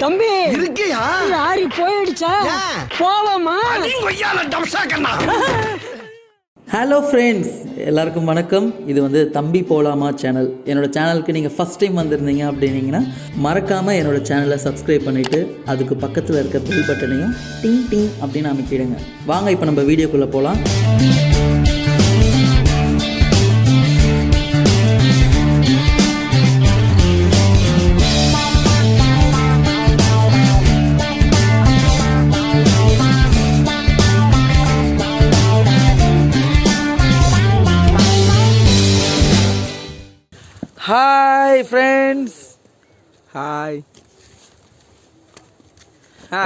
தம்பி இருக்கியா? லாரி போயிடுச்சா? போவோமா? ஹலோ ஃப்ரெண்ட்ஸ், எல்லாருக்கும் வணக்கம். இது வந்து தம்பி போலாமா சேனல். என்னோடய சேனலுக்கு நீங்கள் ஃபஸ்ட் டைம் வந்திருந்தீங்க அப்படின்னீங்கன்னா மறக்காமல் என்னோடய சேனலை சப்ஸ்கிரைப் பண்ணிவிட்டு அதுக்கு பக்கத்தில் இருக்க பெல் பட்டனையும் டிங் டிங் அப்படின்னு அமைக்கிடுங்க. வாங்க இப்போ நம்ம வீடியோக்குள்ளே போகலாம். Hi friends. ஹாய்.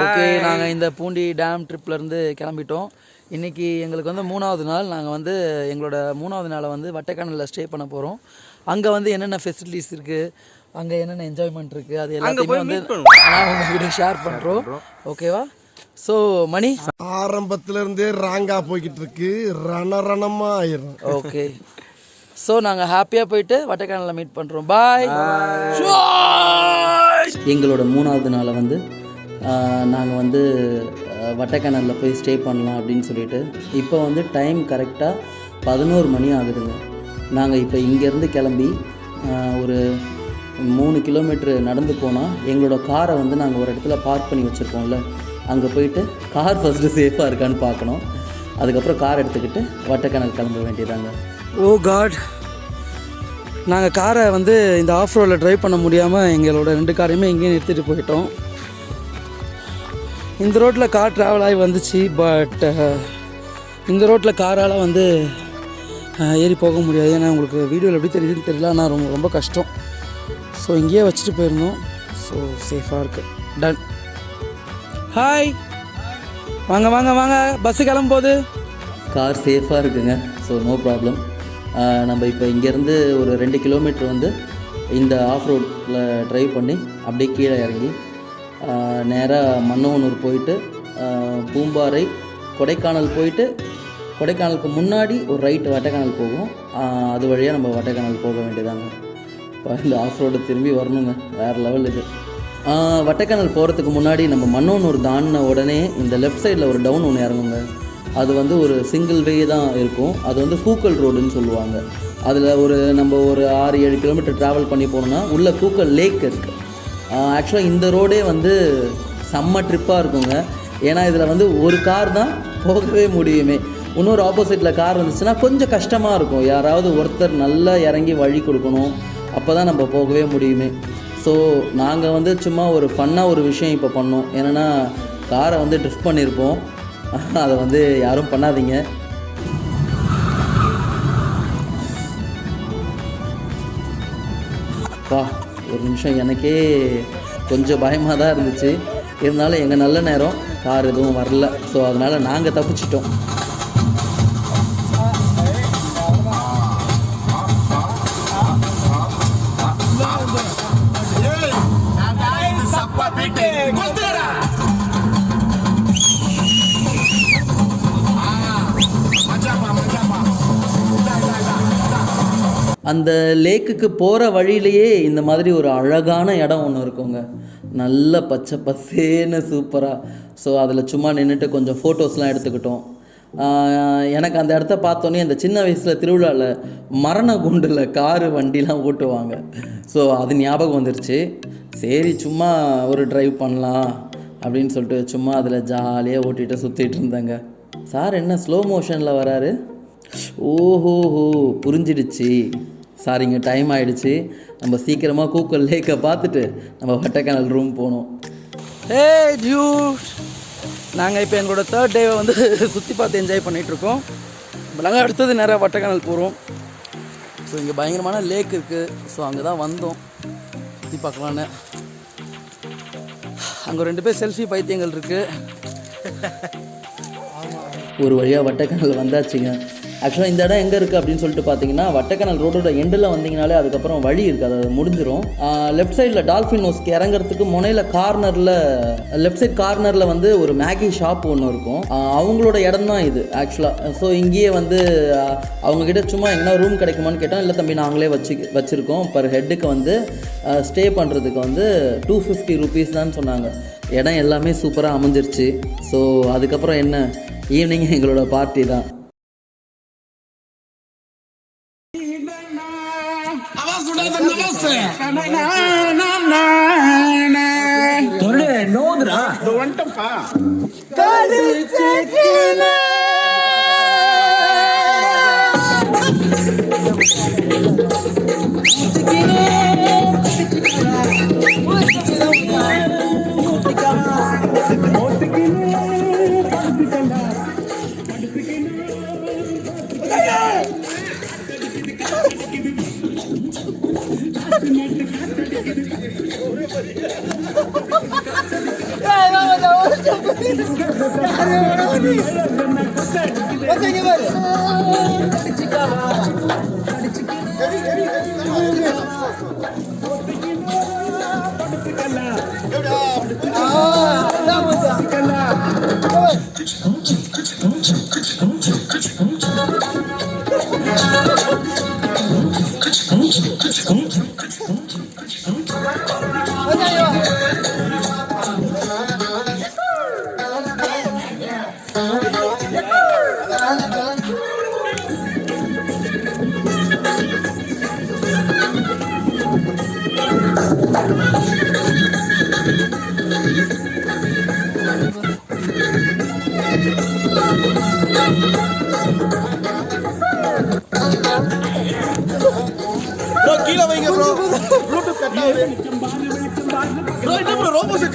ஓகே, நாங்கள் இந்த பூண்டி டேம் ட்ரிப்லேருந்து கிளம்பிட்டோம். இன்றைக்கி எங்களுக்கு வந்து 3வது நாள். நாங்கள் வந்து எங்களோட 3வது நாளை வந்து வட்டைக்கானலில் ஸ்டே பண்ண போகிறோம். அங்கே வந்து என்னென்ன ஃபெசிலிட்டிஸ் இருக்குது, அங்கே என்னென்ன என்ஜாய்மெண்ட் இருக்குது, அது எல்லாத்தையுமே வந்து நான் உங்கள் வீடியோ ஷேர் பண்ணுறோம். ஓகேவா? ஸோ மணி ஆரம்பத்திலேருந்தே ராங்கா போய்கிட்டு இருக்கு, ரணமா ஆயிரும். ஓகே, ஸோ நாங்கள் ஹாப்பியாக போயிட்டு வட்டைக்கானலில் மீட் பண்ணுறோம். பாய். எங்களோட 3வது நாளை வந்து நாங்கள் வந்து வட்டைக்கானலில் போய் ஸ்டே பண்ணலாம் அப்படின்னு சொல்லிட்டு இப்போ வந்து டைம் கரெக்டாக 11 மணி ஆகுதுங்க. நாங்கள் இப்போ இங்கேருந்து கிளம்பி ஒரு 3 கிலோமீட்ரு நடந்து போனால் எங்களோட காரை வந்து நாங்கள் ஒரு இடத்துல பார்க் பண்ணி வச்சுருக்கோம்ல, அங்கே போயிட்டு கார் ஃபஸ்ட்டு சேஃபாக இருக்கான்னு பார்க்கணும். அதுக்கப்புறம் கார் எடுத்துக்கிட்டு வட்டைக்கானல் கிளம்ப வேண்டியதாங்க. ஓ காட், நாங்கள் காரை வந்து இந்த ஆஃப் ரோடில் ட்ரைவ் பண்ண முடியாமல் எங்களோட 2 காரையுமே இங்கேயே நிறுத்திட்டு போயிட்டோம். இந்த ரோட்டில் கார் ட்ராவல் ஆகி வந்துச்சு, பட் இந்த ரோட்டில் காரால் வந்து ஏறி போக முடியாது. ஏன்னா உங்களுக்கு வீடியோவில் எப்படி தெரியுதுன்னு தெரியல, ஆனால் ரொம்ப கஷ்டம். ஸோ இங்கேயே வச்சுட்டு போயிருந்தோம். ஸோ சேஃபாக இருக்குது. டன். ஹாய், வாங்க வாங்க வாங்க, பஸ்ஸு கிளம்பும்போது. கார் சேஃபாக இருக்குங்க. So no problem. நம்ம இப்போ இங்கேருந்து ஒரு 2 கிலோமீட்டர் வந்து இந்த ஆஃப் ரோட்டில் ட்ரைவ் பண்ணி அப்படியே கீழே இறங்கி நேராக மன்னவனூர் போயிட்டு பூம்பாறை கொடைக்கானல் போயிட்டு கொடைக்கானலுக்கு முன்னாடி ஒரு ரைட்டு வட்டைக்கானல் போகும். அது வழியாக நம்ம வட்டைக்கானல் போக வேண்டியதாங்க. இப்போ இந்த ஆஃப் ரோடு திரும்பி வரணுங்க, வேறு லெவல் இது. வட்டைக்கானல் போகிறதுக்கு முன்னாடி நம்ம மன்னவனூர் தாண்டின உடனே இந்த லெஃப்ட் சைடில் ஒரு டவுன் ஒன்று இறங்குங்க. அது வந்து ஒரு சிங்கிள் வே தான் இருக்கும். அது வந்து கூக்கல் ரோடுன்னு சொல்லுவாங்க. அதில் நம்ம ஒரு 6-7 கிலோமீட்டர் ட்ராவல் பண்ணி போனோம்னா உள்ள கூக்கல் லேக் இருக்குது. ஆக்சுவலாக இந்த ரோடே வந்து செம்ம ட்ரிப்பாக இருக்குங்க. ஏன்னா இதில் வந்து ஒரு கார் தான் போகவே முடியுமே. இன்னொரு ஆப்போசிட்டில் கார் வந்துச்சுன்னா கொஞ்சம் கஷ்டமாக இருக்கும். யாராவது ஒருத்தர் நல்லா இறங்கி வழி கொடுக்கணும், அப்போ தான் நம்ம போகவே முடியுமே. ஸோ நாங்கள் வந்து சும்மா ஒரு ஃபன்னாக ஒரு விஷயம் இப்போ பண்ணோம். என்னென்னா காரை வந்து ட்ரிஃப்ட் பண்ணியிருப்போம். அதை வந்து யாரும் பண்ணாதீங்க. அப்பா, ஒரு நிமிஷம் எனக்கே கொஞ்சம் பயமாக தான் இருந்துச்சு. இருந்தாலும் எங்கள் நல்ல நேரம் கார் எதுவும் வரல. ஸோ அதனால் நாங்கள் தப்பிச்சிட்டோம். அந்த லேக்குக்கு போகிற வழியிலேயே இந்த மாதிரி ஒரு அழகான இடம் ஒன்று இருக்குங்க. நல்ல பச்சை பசேன்னு சூப்பராக. ஸோ அதில் சும்மா நின்றுட்டு கொஞ்சம் ஃபோட்டோஸ்லாம் எடுத்துக்கிட்டோம். எனக்கு அந்த இடத்த பார்த்தோன்னே அந்த சின்ன வயசில் திருவிழாவில் மரண குண்டில் காரு வண்டிலாம் ஓட்டுவாங்க. ஸோ அது ஞாபகம் வந்துருச்சு. சரி சும்மா ஒரு ட்ரைவ் பண்ணலாம் அப்படின்னு சொல்லிட்டு சும்மா அதில் ஜாலியாக ஓட்டிகிட்டு சுற்றிட்டு இருந்தேங்க. சார் என்ன ஸ்லோ மோஷனில் வராரு? ஓஹோஹோ, புரிஞ்சிடுச்சு. சாரிங்க, டைம் ஆகிடுச்சு. நம்ம சீக்கிரமாக கூக்கல் லேக்கை பார்த்துட்டு நம்ம வட்டைக்கானல் ரூம் போனோம். நாங்கள் இப்போ எங்களோட 3rd டேவை வந்து சுற்றி பார்த்து என்ஜாய் பண்ணிகிட்ருக்கோம். நாங்கள் அடுத்தது நேராக வட்டைக்கானல் போகிறோம். ஸோ இங்கே பயங்கரமான லேக் இருக்குது. ஸோ அங்கே தான் வந்தோம் சுற்றி பார்க்கலான்னு. அங்கே 2 பேர் செல்ஃபி பைத்தியங்கள் இருக்குது. ஒரு வழியாக வட்டைக்கானல் வந்தாச்சுங்க. ஆக்சுவலாக இந்த இடம் எங்கே இருக்குது அப்படின்னு சொல்லிட்டு பார்த்தீங்கன்னா வட்டக்கனல் ரோடோட எண்டில் வந்தீங்கனாலே அதுக்கப்புறம் வழி இருக்குது, அது முடிஞ்சிடும். லெஃப்ட் சைடில் டால்ஃபின் நோஸ்க்கு இறங்குறதுக்கு முனையில் கார்னரில் லெஃப்ட் சைட் கார்னரில் வந்து ஒரு மேகி ஷாப் ஒன்று இருக்கும், அவங்களோட இடம் தான் இது ஆக்சுவலாக. ஸோ இங்கேயே வந்து அவங்கக்கிட்ட சும்மா எங்கன்னா ரூம் கிடைக்குமான்னு கேட்டோம். இல்லை தம்பி நாங்களே வச்சுருக்கோம், பர் ஹெட்டுக்கு வந்து ஸ்டே பண்ணுறதுக்கு வந்து 250 rupees தான் சொன்னாங்க. இடம் எல்லாமே சூப்பராக அமைஞ்சிருச்சு. ஸோ அதுக்கப்புறம் என்ன, ஈவினிங் எங்களோட பார்ட்டி தான். கீழே வைங்க ப்ரோ, ப்ளூடூத் கட் ஆகுது ப்ரோ. என்ன ப்ரோ ரோபோ செட்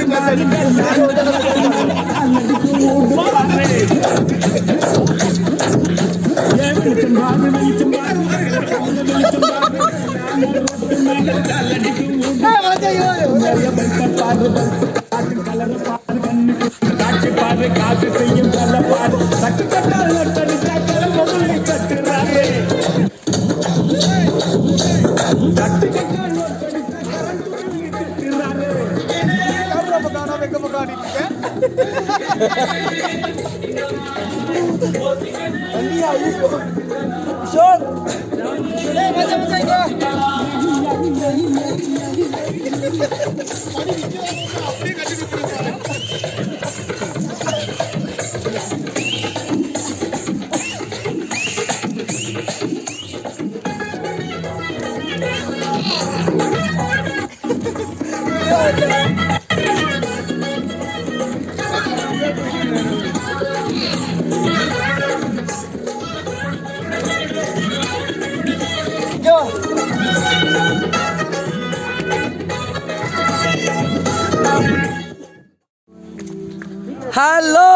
ஹலோ,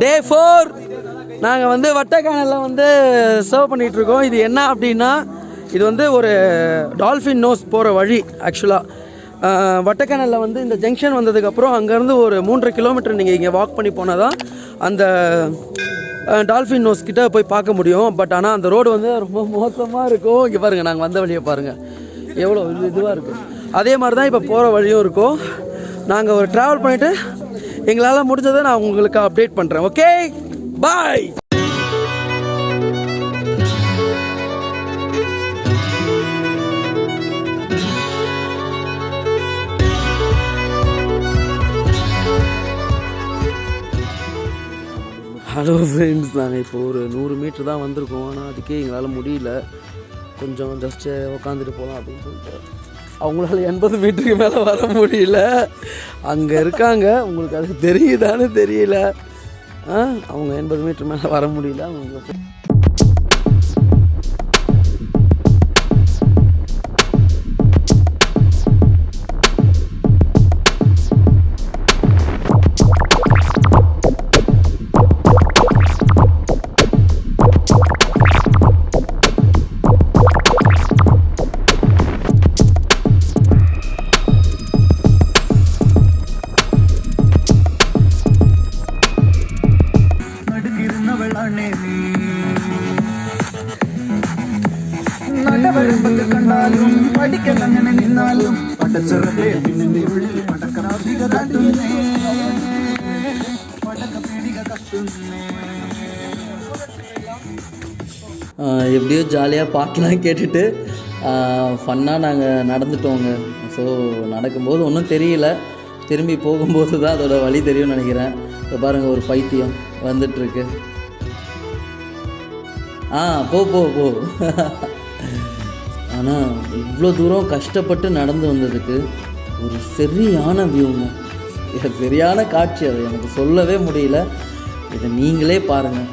டே 4 நாங்கள் வந்து வட்டக்கானலில் வந்து சர்வ் பண்ணிகிட்ருக்கோம். இது என்ன அப்படின்னா, இது வந்து ஒரு டால்ஃபின் நோஸ் போகிற வழி. ஆக்சுவலாக வட்டக்கானலில் வந்து இந்த ஜங்ஷன் வந்ததுக்கப்புறம் அங்கேருந்து ஒரு 3.5 கிலோமீட்டர் நீங்கள் இங்கே வாக் பண்ணி போனால் தான் அந்த டால்ஃபின் நோஸ் கிட்ட போய் பார்க்க முடியும். பட் ஆனால் அந்த ரோடு வந்து ரொம்ப மோசமாக இருக்கும். இங்கே பாருங்கள், நாங்கள் வந்த வழியை பாருங்கள் எவ்வளோ இதுவாக இருக்கும். அதே மாதிரி தான் இப்போ போகிற வழியும் இருக்கும். நாங்கள் ஒரு ட்ராவல் பண்ணிவிட்டு எங்களால் முடிஞ்சதை நான் உங்களுக்கு அப்டேட் பண்ணுறேன். ஓகே, பாய். ஹலோ ஃப்ரெண்ட்ஸ், நாங்கள் இப்போ ஒரு 100 மீட்டர் தான் வந்திருக்கோம். ஆனால் அதுக்கே எங்களால் முடியல. கொஞ்சம் ஜஸ்ட்டு உட்காந்துட்டு போகலாம் அப்படின்னு சொல்லிட்டு அவங்களால 80 மீட்டருக்கு மேலே வர முடியல. அங்கே இருக்காங்க, உங்களுக்கு அது தெரியுதான்னு தெரியல. அவங்க 80 மீட்டர் மேலே வர முடியல. அவங்க நடுங்கிருந்தவளானே நீ எப்படியோ ஜாலியாக பாட்டெலாம் கேட்டுட்டு ஃபன்னாக நாங்கள் நடந்துட்டோங்க. ஸோ நடக்கும்போது ஒன்றும் தெரியல, திரும்பி போகும்போது தான் அதோட வழி தெரியும்னு நினைக்கிறேன். இப்போ பாருங்கள், ஒரு பைத்தியம் வந்துட்டுருக்கு. போ போ போ ஆனால் இவ்வளோ தூரம் கஷ்டப்பட்டு நடந்து வந்ததுக்கு ஒரு சரியான வியூங்க, சரியான காட்சி. அது எனக்கு சொல்லவே முடியல, இதை நீங்களே பாருங்கள்.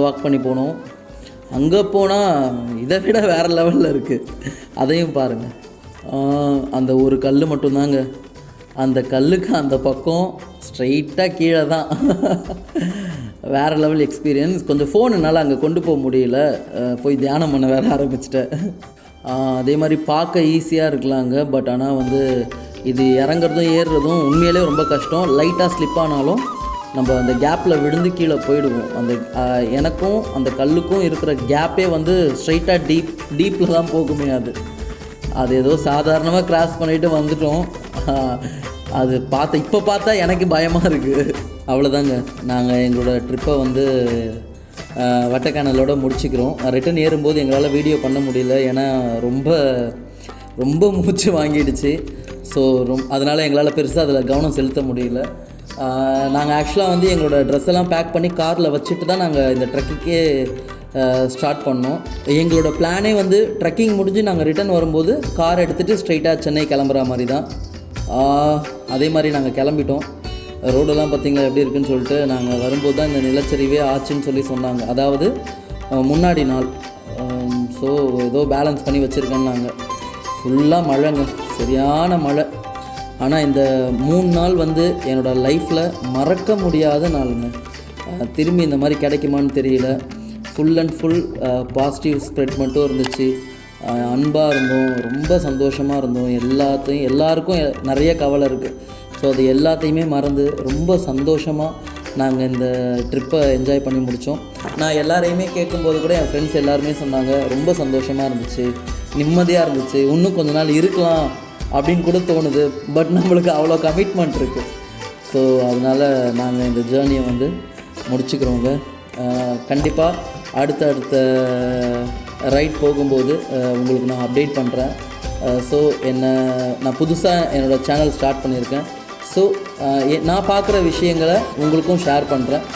வாக் பண்ணி போனோம். அங்கே போனால் இதை விட வேறு லெவலில் இருக்குது, அதையும் பாருங்கள். அந்த ஒரு கல் மட்டும்தாங்க, அந்த கல்லுக்கு அந்த பக்கம் ஸ்ட்ரைட்டாக கீழே தான். வேறு லெவல் எக்ஸ்பீரியன்ஸ். கொஞ்சம் ஃபோன் என்னால் அங்கே கொண்டு போக முடியல, போய் தியானம் பண்ண வேறு ஆரம்பிச்சிட்டேன். அதே மாதிரி பார்க்க ஈஸியாக இருக்கலாங்க, பட் ஆனால் வந்து இது இறங்குறதும் ஏறுறதும் உண்மையிலே ரொம்ப கஷ்டம். லைட்டாக ஸ்லிப் ஆனாலும் நம்ம அந்த கேப்பில் விழுந்து கீழே போயிடுவோம். அந்த எனக்கும் அந்த கல்லுக்கும் இருக்கிற கேப்பே வந்து ஸ்ட்ரைட்டாக டீப்பில் தான் போகுமே. அது ஏதோ சாதாரணமாக கிராஸ் பண்ணிவிட்டு வந்துட்டோம். அது இப்போ பார்த்தா எனக்கு பயமாக இருக்குது. அவ்வளோதாங்க, நாங்கள் எங்களோட ட்ரிப்பை வந்து வட்டக்கானலோடு முடிச்சுக்கிறோம். ரிட்டன் ஏறும்போது எங்களால் வீடியோ பண்ண முடியல, ஏன்னா ரொம்ப மூச்சு வாங்கிடுச்சு. ஸோ அதனால் எங்களால் பெருசாக அதில் கவனம் செலுத்த முடியல. நாங்கள் ஆக்சுவலாக வந்து எங்களோட ட்ரெஸ் எல்லாம் பேக் பண்ணி காரில் வச்சுட்டு தான் நாங்கள் இந்த ட்ரெக்கிங்கே ஸ்டார்ட் பண்ணோம். எங்களோட பிளானே வந்து ட்ரெக்கிங் முடிஞ்சு நாங்கள் ரிட்டன் வரும்போது கார் எடுத்துகிட்டு ஸ்ட்ரைட்டாக சென்னை கிளம்புற மாதிரி தான். அதே மாதிரி நாங்கள் கிளம்பிட்டோம். ரோடெல்லாம் பார்த்திங்களா எப்படி இருக்குன்னு சொல்லிட்டு. நாங்கள் வரும்போது தான் இந்த நிலச்சரிவே ஆச்சுன்னு சொன்னாங்க, அதாவது முன்னாடி நாள். ஸோ ஏதோ பேலன்ஸ் பண்ணி வச்சுருக்கேன்னு நாங்கள் ஃபுல்லாக மழைங்க, சரியான மழை. ஆனால் இந்த 3 நாள் வந்து என்னோடய லைஃப்பில் மறக்க முடியாத நாளுங்க. திரும்பி இந்த மாதிரி கிடைக்குமான்னு தெரியல. Full and full positive spread மட்டும் இருந்துச்சு. அன்பாக இருந்தோம், ரொம்ப சந்தோஷமாக இருந்தோம். எல்லாருக்கும் நிறைய கவலை இருக்குது. ஸோ அது எல்லாத்தையுமே மறந்து ரொம்ப சந்தோஷமாக நாங்கள் இந்த ட்ரிப்பை என்ஜாய் பண்ணி முடித்தோம். நான் எல்லாரையுமே கேட்கும்போது கூட என் ஃப்ரெண்ட்ஸ் எல்லாருமே சொன்னாங்க, ரொம்ப சந்தோஷமாக இருந்துச்சு, நிம்மதியாக இருந்துச்சு, இன்னும் கொஞ்ச நாள் இருக்கலாம் அப்படின்னு கூட தோணுது. பட் நம்மளுக்கு அவ்வளோ கமிட்மெண்ட் இருக்குது. ஸோ அதனால் நாங்கள் இந்த ஜேர்னியை வந்து முடிச்சுக்கிறோங்க. கண்டிப்பாக அடுத்த ரைட் போகும்போது உங்களுக்கு நான் அப்டேட் பண்ணுறேன். ஸோ நான் புதுசாக என்னோடய சேனல் ஸ்டார்ட் பண்ணியிருக்கேன். ஸோ நான் பார்க்குற விஷயங்களை உங்களுக்கும் ஷேர் பண்ணுறேன்.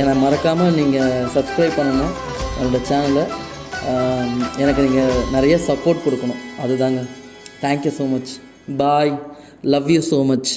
என்னை மறக்காமல் நீங்கள் சப்ஸ்கிரைப் பண்ணணும் என்னோடய சேனலை. எனக்கு நீங்கள் நிறைய சப்போர்ட் கொடுக்கணும், அதுதாங்க. Thank you so much. Bye. Love you so much.